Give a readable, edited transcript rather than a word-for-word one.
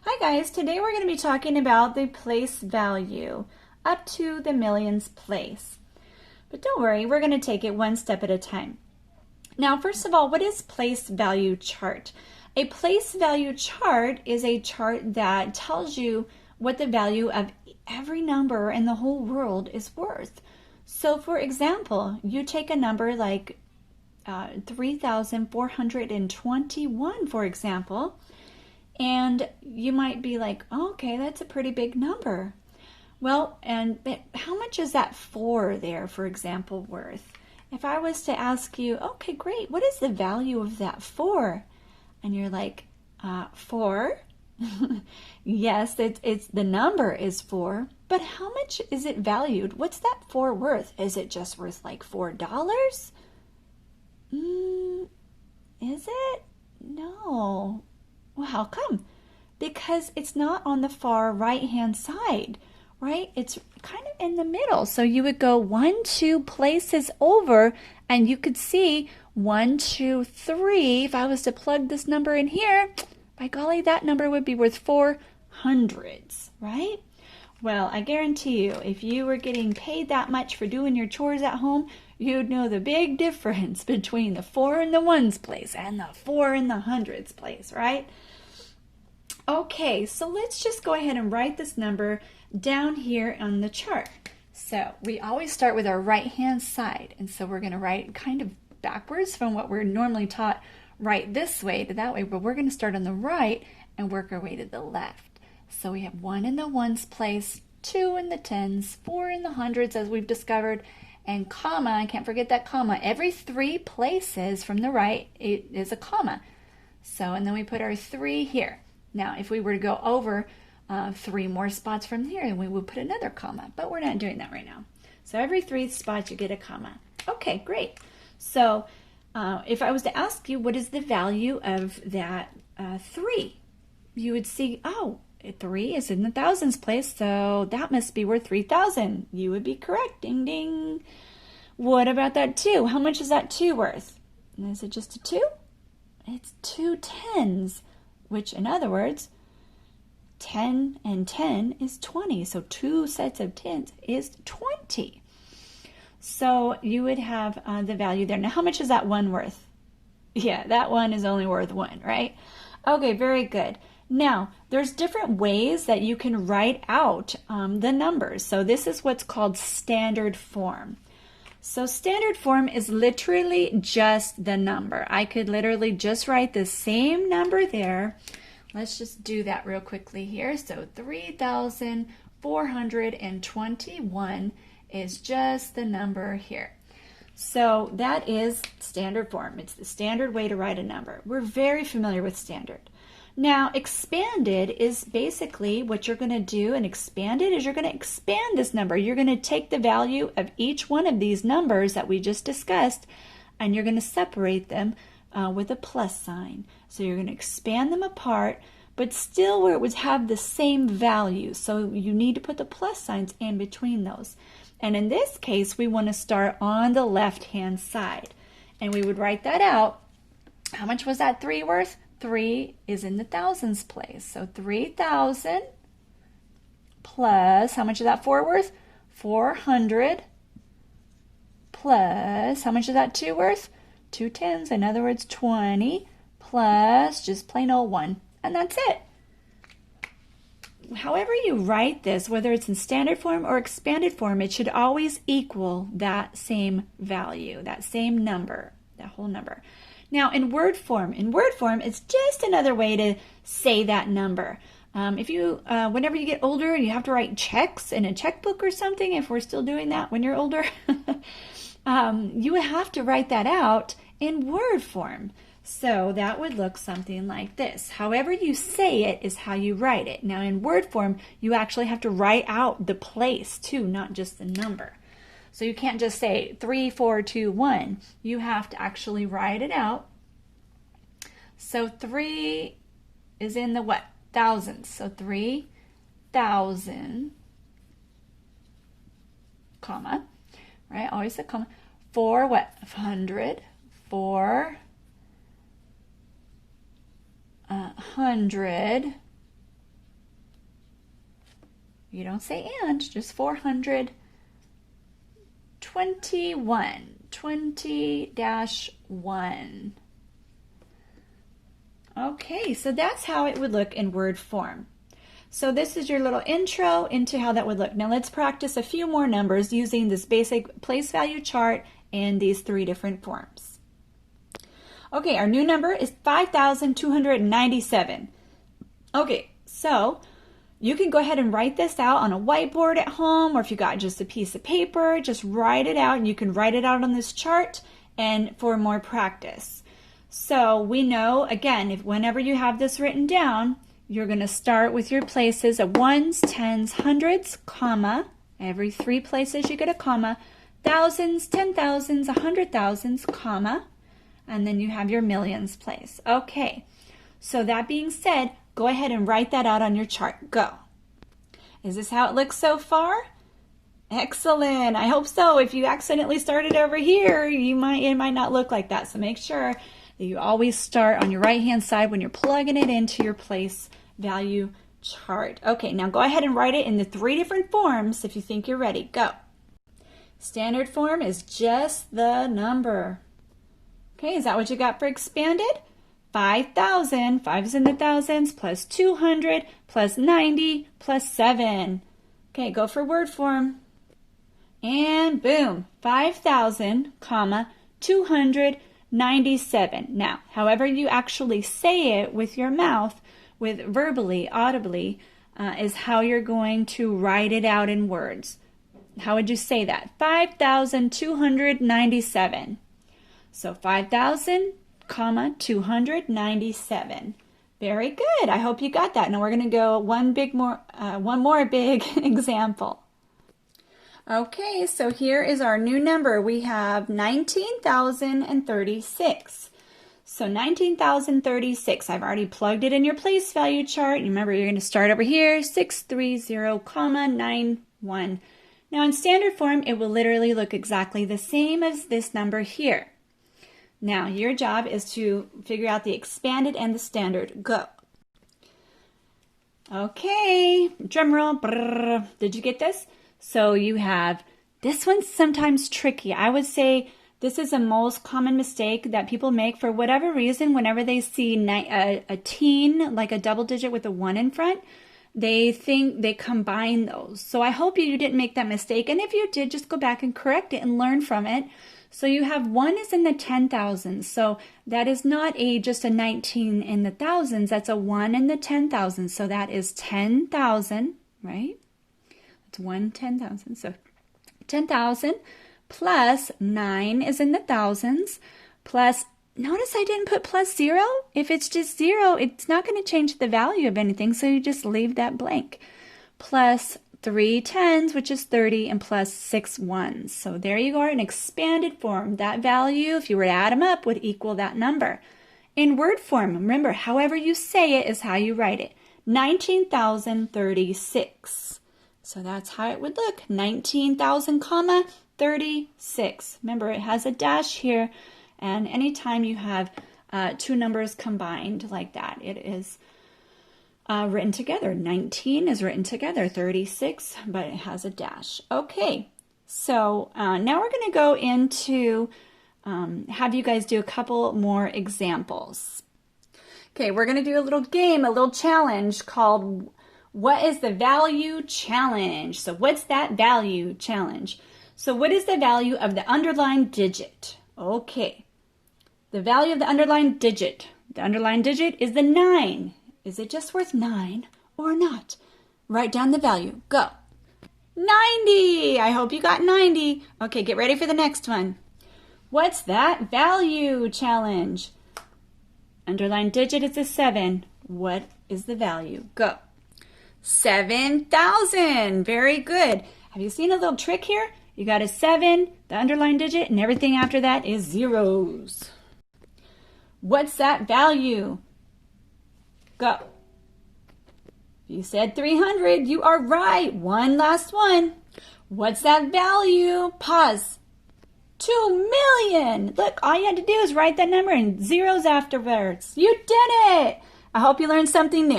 Hi guys, today we're going to be talking about the place value up to the millions place. But don't worry, we're going to take it one step at a time. Now, first of all, what is place value chart? A place value chart is a chart that tells you what the value of every number in the whole world is worth. So for example, you take a number like 3,421, for example, and you might be like, oh, okay, that's a pretty big number. Well, but how much is that 4 there, for example, worth? If I was to ask you, okay, great, what is the value of that 4? And you're like, 4? Yes, it's the number is 4, but how much is it valued? What's that 4 worth? Is it just worth like $4? Is it? No. Well, how come? Because it's not on the far right-hand side, right? It's kind of in the middle. So you would go 1, 2 places over, and you could see 1, 2, 3. If I was to plug this number in here, by golly, that number would be worth 400s, right? Well, I guarantee you, if you were getting paid that much for doing your chores at home, you'd know the big difference between the 4 in the ones place and the 4 in the hundreds place, right? Okay, so let's just go ahead and write this number down here on the chart. So we always start with our right-hand side, and so we're going to write kind of backwards from what we're normally taught, right this way to that way, but we're going to start on the right and work our way to the left. So we have 1 in the ones place, 2 in the tens, 4 in the hundreds, as we've discovered, and comma, I can't forget that comma. Every 3 places from the right, it is a comma. So, and then we put our 3 here. Now, if we were to go over 3 more spots from here, then we would put another comma, but we're not doing that right now. So every 3 spots, you get a comma. Okay, great. So if I was to ask you, what is the value of that 3? You would see, oh, 3 is in the thousands place, so that must be worth 3,000. You would be correct. Ding, ding. What about that 2? How much is that 2 worth? Is it just a 2? It's 2 tens, which in other words, 10 and 10 is 20. So 2 sets of tens is 20. So you would have the value there. Now, how much is that 1 worth? Yeah, that 1 is only worth 1, right? Okay, very good. Now, there's different ways that you can write out the numbers. So this is what's called standard form. So standard form is literally just the number. I could literally just write the same number there. Let's just do that real quickly here. So 3,421 is just the number here. So that is standard form. It's the standard way to write a number. We're very familiar with standard. Now, expanded is basically what you're going to do, and expanded is you're going to expand this number. You're going to take the value of each one of these numbers that we just discussed, and you're going to separate them with a plus sign. So you're going to expand them apart, but still where it would have the same value. So you need to put the plus signs in between those. And in this case, we want to start on the left-hand side. And we would write that out. How much was that 3 worth? 3 is in the thousands place. So 3,000 plus, how much is that 4 worth? 400 plus, how much is that 2 worth? 2 tens, in other words, 20 plus just plain old 1. And that's it. However you write this, whether it's in standard form or expanded form, it should always equal that same value, that same number, that whole number. Now, in word form, it's just another way to say that number. Whenever you get older and you have to write checks in a checkbook or something, if we're still doing that when you're older, you would have to write that out in word form. So that would look something like this. However you say it is how you write it. Now, in word form, you actually have to write out the place too, not just the number. So you can't just say 3, 4, 2, 1. You have to actually write it out. So 3 is in the what? Thousands. So 3,000, comma, right? Always a comma. 4 what? 100. 400 You don't say and, just 421. 20-1. Okay, so that's how it would look in word form. So this is your little intro into how that would look. Now let's practice a few more numbers using this basic place value chart and these three different forms. Okay, our new number is 5,297. Okay, so you can go ahead and write this out on a whiteboard at home, or if you got just a piece of paper, just write it out, and you can write it out on this chart and for more practice. So we know, again, whenever you have this written down, you're going to start with your places of ones, tens, hundreds, comma. Every 3 places you get a comma. Thousands, 10,000s, 100,000s, comma. And then you have your millions place. Okay, so that being said, go ahead and write that out on your chart. Go. Is this how it looks so far? Excellent. I hope so. If you accidentally started over here, it might not look like that. So make sure that you always start on your right-hand side when you're plugging it into your place value chart. Okay, now go ahead and write it in the 3 different forms if you think you're ready. Go. Standard form is just the number. Okay, is that what you got for expanded? 5,000, 5 is in the thousands, plus 200, plus 90, plus 7. Okay, go for word form. And boom, 5,000, comma, 297. Now, however you actually say it with your mouth, with verbally, audibly, is how you're going to write it out in words. How would you say that? 5,297. So 5,000, comma, 297. Very good. I hope you got that. Now we're going to go one more big example. Okay, so here is our new number. We have 19,036. So 19,036. I've already plugged it in your place value chart. You remember you're going to start over here, 630, comma, 91. Now in standard form, it will literally look exactly the same as this number here. Now your job is to figure out the expanded and the standard. Go. Okay, drum roll. Brrr. Did you get this? So you have, this one's sometimes tricky. I would say this is the most common mistake that people make for whatever reason. Whenever they see a teen, like a double digit with a 1 in front, they think they combine those. So I hope you didn't make that mistake. And if you did, just go back and correct it and learn from it. So you have 1 is in the 10,000s. So that is not just a 19 in the thousands. That's a 1 in the 10,000. So that is 10,000, right? It's 1 10,000. So 10,000 plus 9 is in the thousands plus, notice I didn't put plus 0. If it's just 0, it's not going to change the value of anything. So you just leave that blank. Plus 3 10s, which is 30, and plus 6 1s. So there you are in expanded form. That value, if you were to add them up, would equal that number. In word form, remember, however you say it is how you write it. 19,036. So that's how it would look. 19,000, comma, 36. Remember, it has a dash here, and anytime you have 2 numbers combined like that, it is written together. 19 is written together, 36, but it has a dash. Okay, so now we're going to go into have you guys do a couple more examples. Okay, we're going to do a little game, a little challenge called What is the Value Challenge? So what's that value challenge? So what is the value of the underlined digit? Okay, the value of the underlined digit. The underlined digit is the 9. Is it just worth 9 or not? Write down the value. Go. 90. I hope you got 90. Okay, get ready for the next one. What's that value challenge? Underlined digit is a 7. What is the value? Go. 7,000. Very good. Have you seen a little trick here? You got a 7, the underlined digit, and everything after that is zeros. What's that value? Go. You said 300. You are right. One last one. What's that value? Pause. 2 million. Look, all you had to do is write that number and zeros afterwards. You did it. I hope you learned something new.